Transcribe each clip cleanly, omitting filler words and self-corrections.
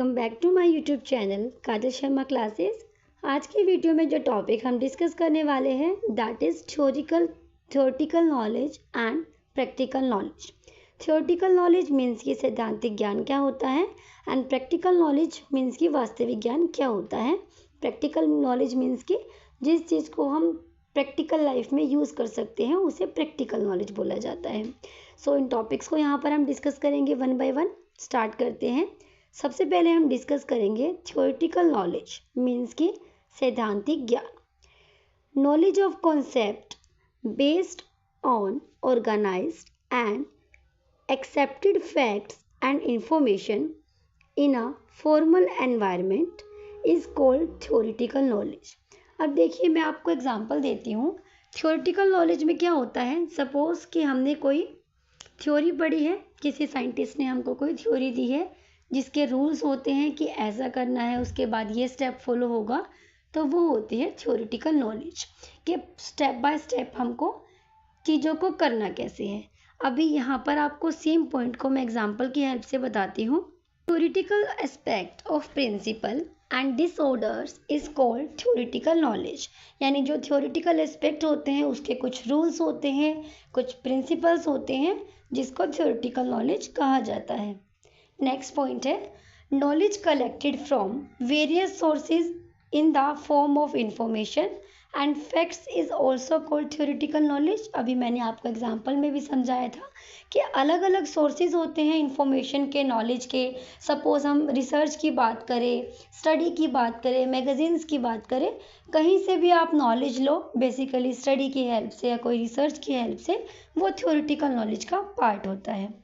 Welcome back to my YouTube channel Kajal Sharma classes. आज की video में जो टॉपिक हम डिस्कस करने वाले हैं that is theoretical knowledge and practical knowledge. Theoretical knowledge means कि सैद्धांतिक ज्ञान क्या होता है एंड प्रैक्टिकल नॉलेज मीन्स कि वास्तविक ज्ञान क्या होता है। प्रैक्टिकल नॉलेज मीन्स कि जिस चीज़ को हम प्रैक्टिकल लाइफ में यूज़ कर सकते हैं उसे प्रैक्टिकल नॉलेज बोला जाता है। सो इन टॉपिक्स को यहाँ पर हम डिस्कस करेंगे वन बाय वन। स्टार्ट करते हैं। सबसे पहले हम डिस्कस करेंगे थ्योरेटिकल नॉलेज मीन्स की सैद्धांतिक ज्ञान। Knowledge of concept based on organised and accepted facts and information in a formal environment is called theoretical knowledge. अब देखिए, मैं आपको एग्जांपल देती हूँ। थ्योरेटिकल नॉलेज में क्या होता है, सपोज कि हमने कोई थ्योरी पढ़ी है, किसी साइंटिस्ट ने हमको कोई थ्योरी दी है जिसके रूल्स होते हैं कि ऐसा करना है, उसके बाद ये स्टेप फॉलो होगा, तो वो होती है थ्योरेटिकल नॉलेज कि स्टेप बाय स्टेप हमको चीज़ों को करना कैसे है। अभी यहाँ पर आपको सेम पॉइंट को मैं एग्जांपल की हेल्प से बताती हूँ। Theoretical aspect of principle and disorders is called theoretical knowledge. यानी जो थ्योरेटिकल एस्पेक्ट होते हैं उसके कुछ रूल्स होते हैं, कुछ प्रिंसिपल्स होते हैं, जिसको थ्योरेटिकल नॉलेज कहा जाता है। नेक्स्ट पॉइंट है knowledge collected from various sources in the form of information and facts is also called theoretical knowledge. अभी मैंने आपको एग्जांपल में भी समझाया था कि अलग अलग सोर्सेज होते हैं इंफॉर्मेशन के, नॉलेज के। सपोज हम रिसर्च की बात करें, स्टडी की बात करें, मैगजीन्स की बात करें, कहीं से भी आप नॉलेज लो, बेसिकली स्टडी की हेल्प से या कोई रिसर्च की हेल्प से, वो थ्योरेटिकल नॉलेज का पार्ट होता है।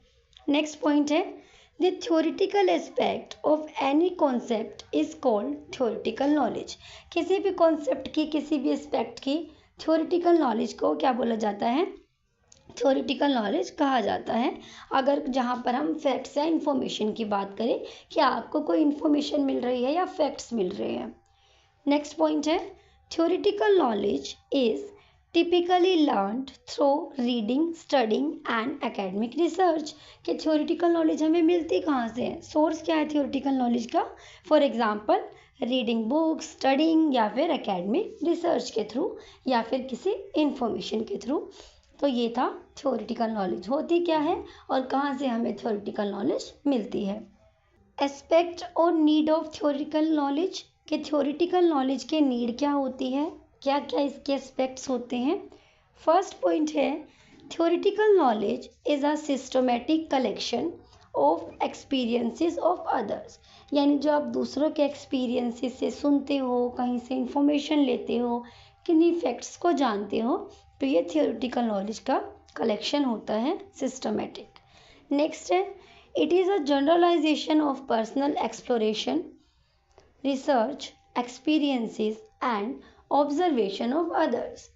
नेक्स्ट पॉइंट है The theoretical aspect of any concept is called theoretical knowledge। किसी भी कॉन्सेप्ट की, किसी भी एस्पेक्ट की थ्योरेटिकल नॉलेज को क्या बोला जाता है, थ्योरेटिकल नॉलेज कहा जाता है। अगर जहाँ पर हम फैक्ट्स या इंफॉर्मेशन की बात करें कि आपको कोई इंफॉर्मेशन मिल रही है या फैक्ट्स मिल रहे हैं। नेक्स्ट पॉइंट है theoretical knowledge is typically learned through reading, studying and academic research. कि थ्योरेटिकल नॉलेज हमें मिलती कहाँ से है, सोर्स क्या है थ्योरेटिकल नॉलेज का। For example reading books, studying या फिर एकेडमिक रिसर्च के थ्रू या फिर किसी इंफॉर्मेशन के थ्रू। तो ये था थ्योरेटिकल नॉलेज होती क्या है और कहाँ से हमें थ्योरेटिकल नॉलेज मिलती है। एस्पेक्ट और नीड ऑफ थ्योरेटिकल नॉलेज के थ्योरेटिकल नॉलेज के नीड क्या होती है, क्या क्या इसके एस्पेक्ट्स होते हैं। फर्स्ट पॉइंट है theoretical knowledge is a systematic collection of experiences of others. यानी जो आप दूसरों के एक्सपीरियंसेस से सुनते हो, कहीं से इंफॉर्मेशन लेते हो, किन्हीं फैक्ट्स को जानते हो, तो ये थ्योरेटिकल नॉलेज का कलेक्शन होता है, सिस्टमैटिक। नेक्स्ट है it is a generalisation of personal exploration, research, experiences and observation of others.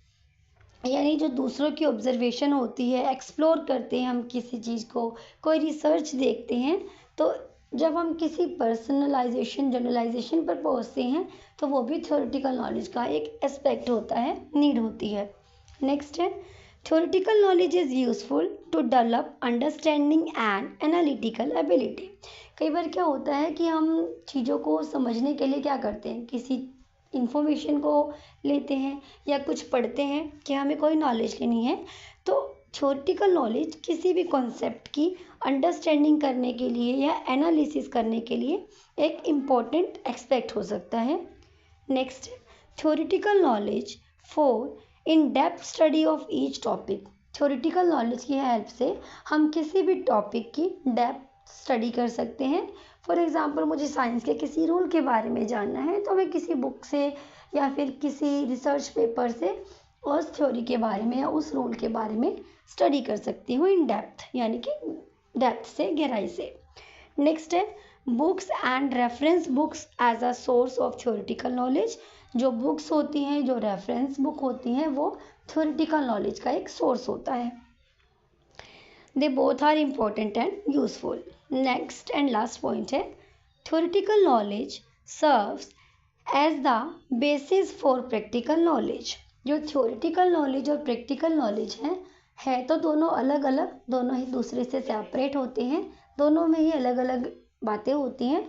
यानी जो दूसरों की ऑब्जर्वेशन होती है, एक्सप्लोर करते हैं हम किसी चीज़ को, कोई रिसर्च देखते हैं, तो जब हम किसी पर्सनलाइजेशन, जनरलाइजेशन पर पहुंचते हैं तो वो भी थ्योरेटिकल नॉलेज का एक एस्पेक्ट होता है, नीड होती है। नेक्स्ट है theoretical knowledge is useful to develop understanding and analytical ability. कई बार क्या होता है कि हम चीज़ों को समझने के लिए क्या करते हैं, किसी इंफॉर्मेशन को लेते हैं या कुछ पढ़ते हैं कि हमें कोई नॉलेज लेनी है, तो थ्योरेटिकल नॉलेज किसी भी कॉन्सेप्ट की अंडरस्टैंडिंग करने के लिए या एनालिसिस करने के लिए एक इम्पॉर्टेंट एस्पेक्ट हो सकता है। Next theoretical knowledge for in depth study of each topic. Theoretical knowledge की हेल्प से हम किसी भी टॉपिक की डेप्थ स्टडी कर सकते हैं। फॉर एग्जांपल मुझे साइंस के किसी रूल के बारे में जानना है तो मैं किसी बुक से या फिर किसी रिसर्च पेपर से उस थ्योरी के बारे में या उस रूल के बारे में स्टडी कर सकती हूँ इन डेप्थ, यानी कि डेप्थ से, गहराई से। नेक्स्ट है books and reference books as a source of theoretical knowledge. जो बुक्स होती हैं, जो रेफरेंस बुक होती हैं, वो थ्योरेटिकल नॉलेज का एक सोर्स होता है। They both are important and useful. Next and last point है theoretical knowledge serves as the basis for practical knowledge. जो थ्योरेटिकल नॉलेज और प्रैक्टिकल नॉलेज है तो दोनों अलग अलग, दोनों ही दूसरे से सेपरेट होते हैं, दोनों में ही अलग अलग बातें होती हैं।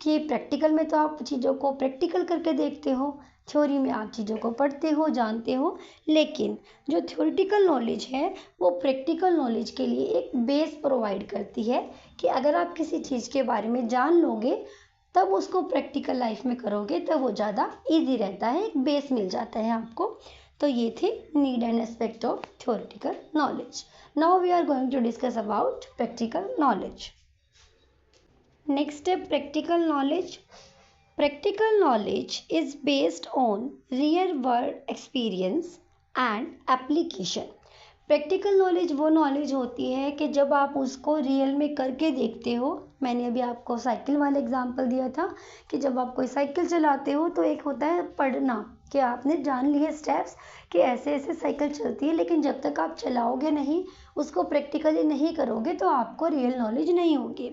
कि प्रैक्टिकल में तो आप चीज़ों को प्रैक्टिकल करके देखते हो, थ्योरी में आप चीज़ों को पढ़ते हो, जानते हो, लेकिन जो थ्योरेटिकल नॉलेज है वो प्रैक्टिकल नॉलेज के लिए एक बेस प्रोवाइड करती है कि अगर आप किसी चीज़ के बारे में जान लोगे तब उसको प्रैक्टिकल लाइफ में करोगे तब वो ज़्यादा ईजी रहता है, एक बेस मिल जाता है आपको। तो ये थी need and aspect of theoretical knowledge. Now we are going to discuss about practical knowledge. Next है practical knowledge. Practical knowledge is based on real world experience and application. Practical knowledge वो knowledge होती है कि जब आप उसको real में करके देखते हो। मैंने अभी आपको साइकिल वाला एग्जांपल दिया था कि जब आप कोई साइकिल चलाते हो तो एक होता है पढ़ना कि आपने जान लिए स्टेप्स कि ऐसे ऐसे साइकिल चलती है, लेकिन जब तक आप चलाओगे नहीं, उसको प्रैक्टिकली नहीं करोगे तो आपको रियल नॉलेज नहीं होगी।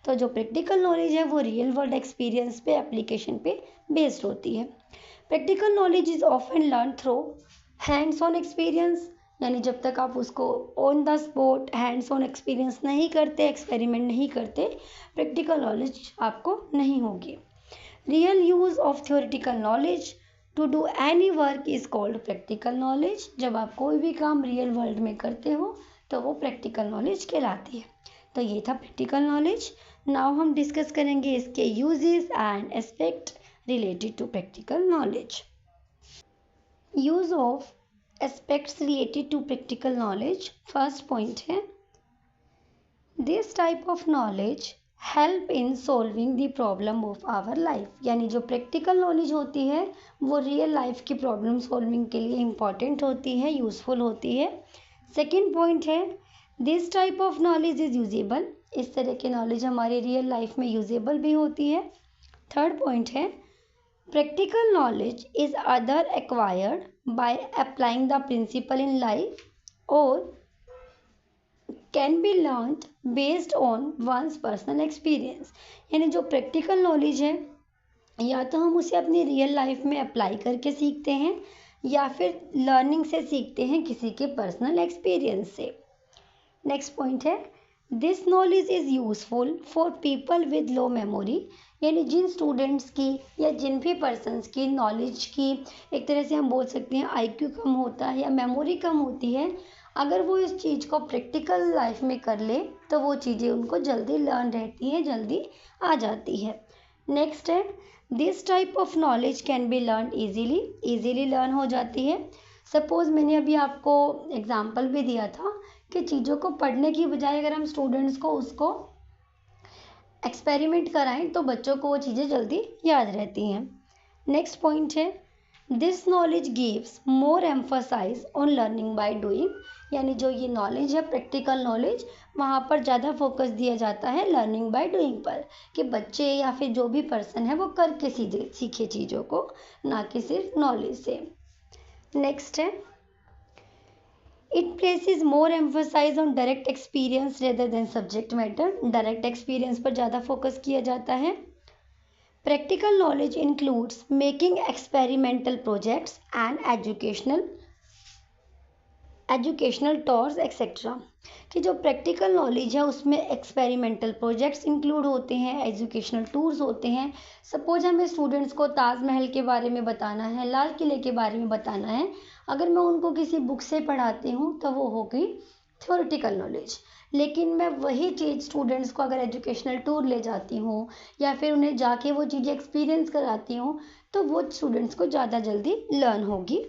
तो जो प्रैक्टिकल नॉलेज है वो रियल वर्ल्ड एक्सपीरियंस पे, एप्लीकेशन पे बेस्ड होती है। Practical knowledge is often learn through hands on experience, यानी जब तक आप उसको on the spot hands on experience नहीं करते, एक्सपेरिमेंट नहीं करते, प्रैक्टिकल नॉलेज आपको नहीं होगी। Real use of theoretical knowledge to do any work is called practical knowledge. जब आप कोई भी काम रियल वर्ल्ड में करते हो तो वो प्रैक्टिकल नॉलेज कहलाती है। तो ये था प्रैक्टिकल नॉलेज। नाउ हम डिस्कस करेंगे इसके uses and aspect related to practical knowledge. Use of aspects related to practical knowledge. First point है this type of knowledge help in solving the problem of our life, यानी जो practical knowledge होती है वो real life की problem solving के लिए important होती है, यूजफुल होती है। सेकेंड पॉइंट है this type of knowledge is usable, इस तरह की नॉलेज हमारी रियल लाइफ में यूजेबल भी होती है। थर्ड पॉइंट है practical knowledge is other acquired by applying the principle in life और can be learned based on one's personal experience, यानी जो प्रैक्टिकल नॉलेज है या तो हम उसे अपनी रियल लाइफ में अप्लाई करके सीखते हैं या फिर लर्निंग से सीखते हैं किसी के पर्सनल एक्सपीरियंस से। नेक्स्ट पॉइंट है this knowledge is useful for people with low memory, यानी जिन स्टूडेंट्स की या जिन भी पर्सनस की नॉलेज की एक तरह से हम बोल सकते हैं IQ कम होता है या मेमोरी कम होती है, अगर वो इस चीज़ को प्रैक्टिकल लाइफ में कर ले तो वो चीज़ें उनको जल्दी लर्न रहती हैं, जल्दी आ जाती है। नेक्स्ट है this type of knowledge can be learn easily learn हो जाती है। सपोज़ मैंने अभी आपको एग्जाम्पल भी दिया था कि चीज़ों को पढ़ने की बजाय अगर हम स्टूडेंट्स को उसको एक्सपेरिमेंट कराएं तो बच्चों को वो चीज़ें जल्दी याद रहती हैं। नेक्स्ट पॉइंट है this knowledge gives more emphasise on learning by doing, यानी जो ये नॉलेज है प्रैक्टिकल नॉलेज वहाँ पर ज़्यादा फोकस दिया जाता है लर्निंग बाय डूइंग पर, कि बच्चे या फिर जो भी पर्सन है वो करके सीखे चीज़ों को, ना कि सिर्फ नॉलेज से। नेक्स्ट है it places more emphasise on direct experience rather than subject matter, direct experience पर ज़्यादा फोकस किया जाता है। Practical knowledge includes making experimental projects and educational tours etcetera, कि जो प्रैक्टिकल नॉलेज है उसमें एक्सपेरिमेंटल प्रोजेक्ट्स इंक्लूड होते हैं, एजुकेशनल टूर्स होते हैं। सपोज हमें स्टूडेंट्स को ताजमहल के बारे में बताना है, लाल किले के बारे में बताना है, अगर मैं उनको किसी बुक से पढ़ाती हूँ तो वो हो गई थ्योरेटिकल नॉलेज। लेकिन मैं वही चीज़ स्टूडेंट्स को अगर एजुकेशनल टूर ले जाती हूँ या फिर उन्हें जाके वो चीज़ें एक्सपीरियंस कराती हूँ तो वो स्टूडेंट्स को ज़्यादा जल्दी लर्न होगी।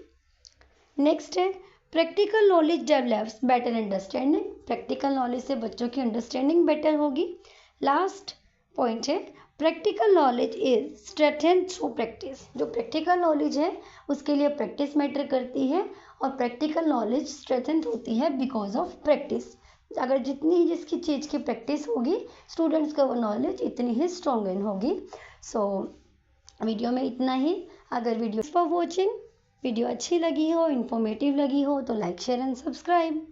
नेक्स्ट है practical knowledge develops better understanding, practical knowledge से बच्चों की अंडरस्टैंडिंग बेटर होगी। लास्ट पॉइंट है practical knowledge is strengthen through practice, जो प्रैक्टिकल नॉलेज है उसके लिए प्रैक्टिस मैटर करती है और प्रैक्टिकल नॉलेज स्ट्रेंथेन होती है बिकॉज ऑफ प्रैक्टिस। अगर जितनी जिसकी चीज़ की प्रैक्टिस होगी स्टूडेंट्स का वो नॉलेज इतनी ही स्ट्रॉन्गन होगी। सो वीडियो में इतना ही। अगर वीडियो फॉर वॉचिंग वीडियो अच्छी लगी हो, इन्फॉर्मेटिव लगी हो तो लाइक शेयर एंड सब्सक्राइब।